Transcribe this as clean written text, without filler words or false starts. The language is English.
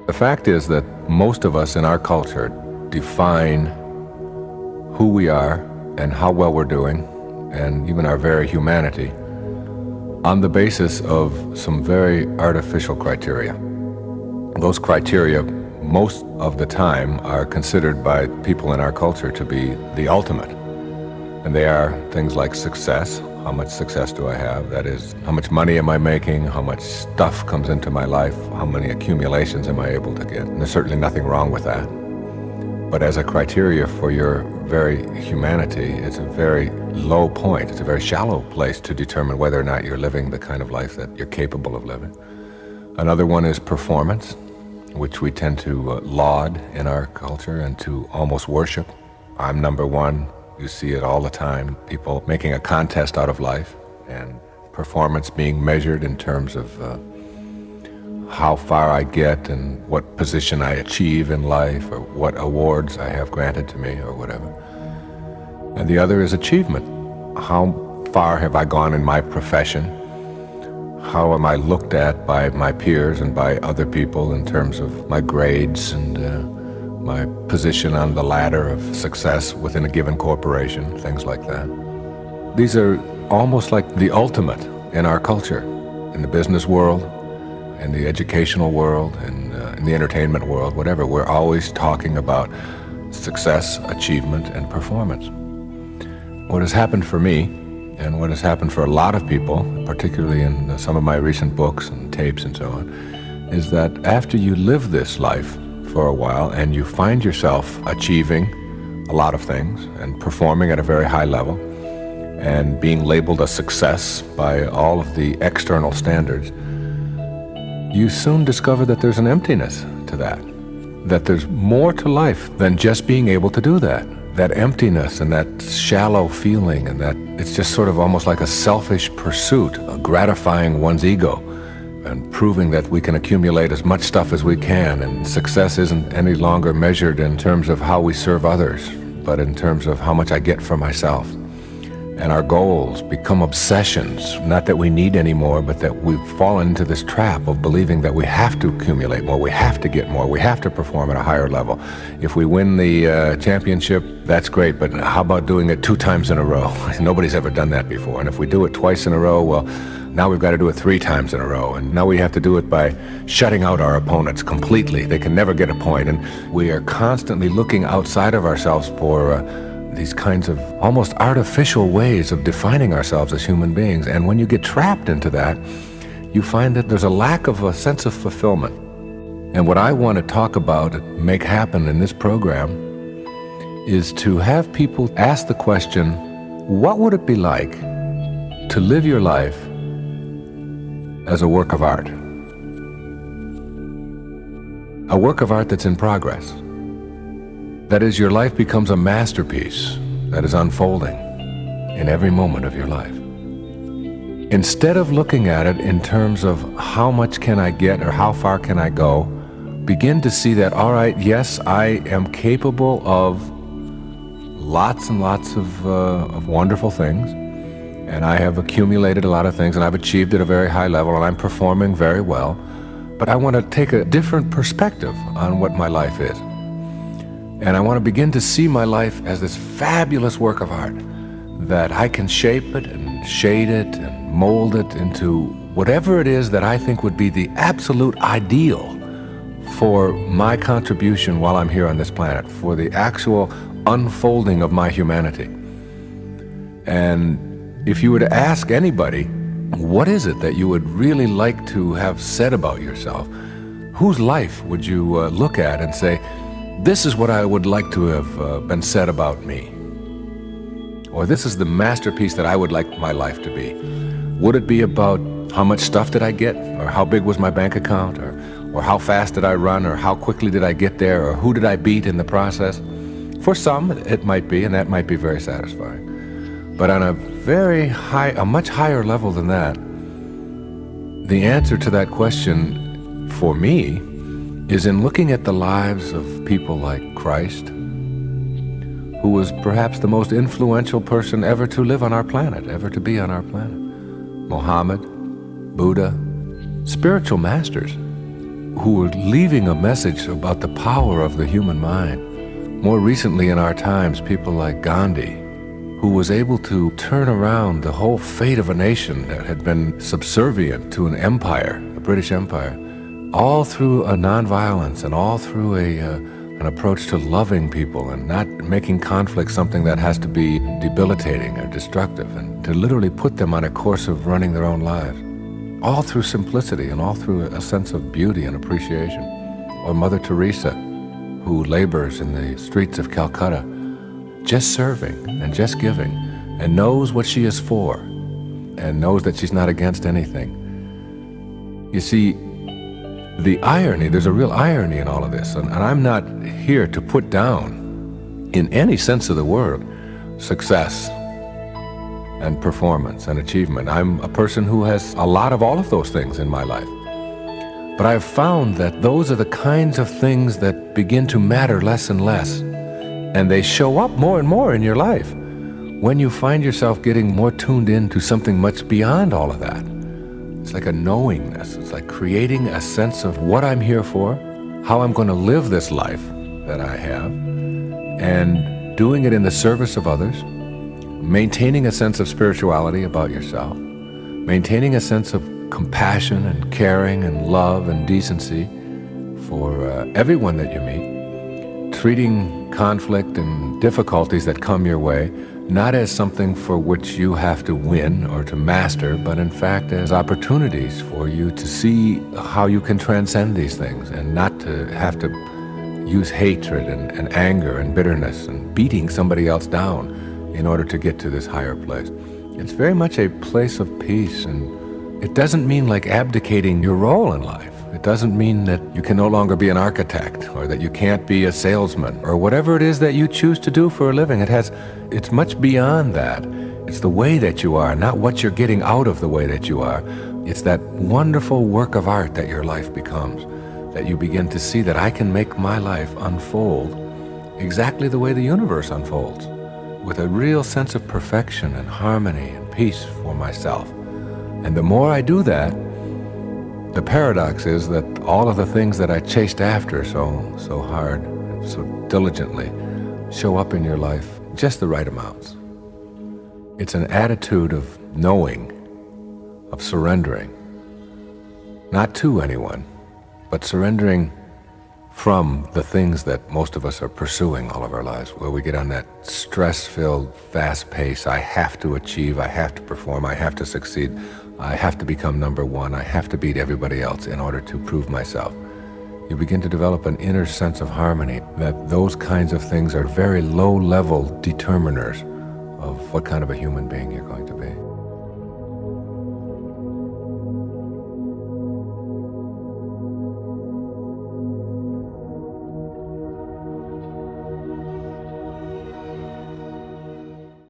The fact is that most of us in our culture define who we are and how well we're doing, and even our very humanity, on the basis of some very artificial criteria. Those criteria, most of the time, are considered by people in our culture to be the ultimate. And they are things like success. How much success do I have? That is, how much money am I making? How much stuff comes into my life? How many accumulations am I able to get? And there's certainly nothing wrong with that. But as a criteria for your very humanity, it's a very low point. It's a very shallow place to determine whether or not you're living the kind of life that you're capable of living. Another one is performance, which we tend to laud in our culture and to almost worship. I'm number one. You see it all the time. People making a contest out of life, and performance being measured in terms of how far I get and what position I achieve in life, or what awards I have granted to me, or whatever. And the other is achievement. How far have I gone in my profession? How am I looked at by my peers and by other people in terms of my grades and my position on the ladder of success within a given corporation, things like that. These are almost like the ultimate in our culture, in the business world, in the educational world, and in the entertainment world, whatever. We're always talking about success, achievement, and performance. What has happened for me, and what has happened for a lot of people, particularly in some of my recent books and tapes and so on, is that after you live this life for a while and you find yourself achieving a lot of things and performing at a very high level and being labeled a success by all of the external standards, you soon discover that there's an emptiness to that there's more to life than just being able to do that. That emptiness and that shallow feeling, and that it's just sort of almost like a selfish pursuit, gratifying one's ego and proving that we can accumulate as much stuff as we can, and success isn't any longer measured in terms of how we serve others, but in terms of how much I get for myself. And our goals become obsessions, not that we need any more, but that we've fallen into this trap of believing that we have to accumulate more, we have to get more, we have to perform at a higher level. If we win the championship, that's great, but how about doing it 2 times in a row? Nobody's ever done that before. And if we do it twice in a row, well, now we've got to do it 3 times in a row. And now we have to do it by shutting out our opponents completely. They can never get a point. And we are constantly looking outside of ourselves for these kinds of almost artificial ways of defining ourselves as human beings. And when you get trapped into that, you find that there's a lack of a sense of fulfillment. And what I want to talk about and make happen in this program is to have people ask the question, what would it be like to live your life as a work of art? A work of art that's in progress. That is, your life becomes a masterpiece that is unfolding in every moment of your life. Instead of looking at it in terms of how much can I get or how far can I go, begin to see that, all right, yes, I am capable of lots and lots of wonderful things, and I have accumulated a lot of things, and I've achieved at a very high level, and I'm performing very well, but I want to take a different perspective on what my life is. And I want to begin to see my life as this fabulous work of art, that I can shape it and shade it and mold it into whatever it is that I think would be the absolute ideal for my contribution while I'm here on this planet, for the actual unfolding of my humanity. And if you were to ask anybody, what is it that you would really like to have said about yourself? Whose life would you look at and say, this is what I would like to have been said about me? Or this is the masterpiece that I would like my life to be. Would it be about how much stuff did I get? Or how big was my bank account? Or how fast did I run? Or how quickly did I get there? Or who did I beat in the process? For some, it might be, and that might be very satisfying. But on a much higher level than that, the answer to that question for me is in looking at the lives of people like Christ, who was perhaps the most influential person ever to live on our planet, ever to be on our planet. Muhammad, Buddha, spiritual masters who were leaving a message about the power of the human mind. More recently in our times, people like Gandhi, who was able to turn around the whole fate of a nation that had been subservient to an empire, a British Empire, all through a nonviolence and all through an approach to loving people and not making conflict something that has to be debilitating or destructive, and to literally put them on a course of running their own lives, all through simplicity and all through a sense of beauty and appreciation. Or Mother Teresa, who labors in the streets of Calcutta, just serving and just giving, and knows what she is for, and knows that she's not against anything. You see, the irony, there's a real irony in all of this, and I'm not here to put down, in any sense of the word, success and performance and achievement. I'm a person who has a lot of all of those things in my life. But I've found that those are the kinds of things that begin to matter less and less, and they show up more and more in your life when you find yourself getting more tuned into something much beyond all of that. It's like a knowingness. It's like creating a sense of what I'm here for, how I'm going to live this life that I have, and doing it in the service of others, maintaining a sense of spirituality about yourself, maintaining a sense of compassion and caring and love and decency for everyone that you meet, treating conflict and difficulties that come your way not as something for which you have to win or to master, but in fact as opportunities for you to see how you can transcend these things and not to have to use hatred and anger and bitterness and beating somebody else down in order to get to this higher place. It's very much a place of peace, and it doesn't mean like abdicating your role in life. It doesn't mean that you can no longer be an architect or that you can't be a salesman or whatever it is that you choose to do for a living. It's much beyond that. It's the way that you are, not what you're getting out of the way that you are. It's that wonderful work of art that your life becomes, that you begin to see that I can make my life unfold exactly the way the universe unfolds, with a real sense of perfection and harmony and peace for myself. And the more I do that, the paradox is that all of the things that I chased after so hard, so diligently, show up in your life just the right amounts. It's an attitude of knowing, of surrendering, not to anyone, but surrendering from the things that most of us are pursuing all of our lives, where we get on that stress-filled, fast pace. I have to achieve, I have to perform, I have to succeed, I have to become number one, I have to beat everybody else in order to prove myself. You begin to develop an inner sense of harmony, that those kinds of things are very low-level determiners of what kind of a human being you're going to be.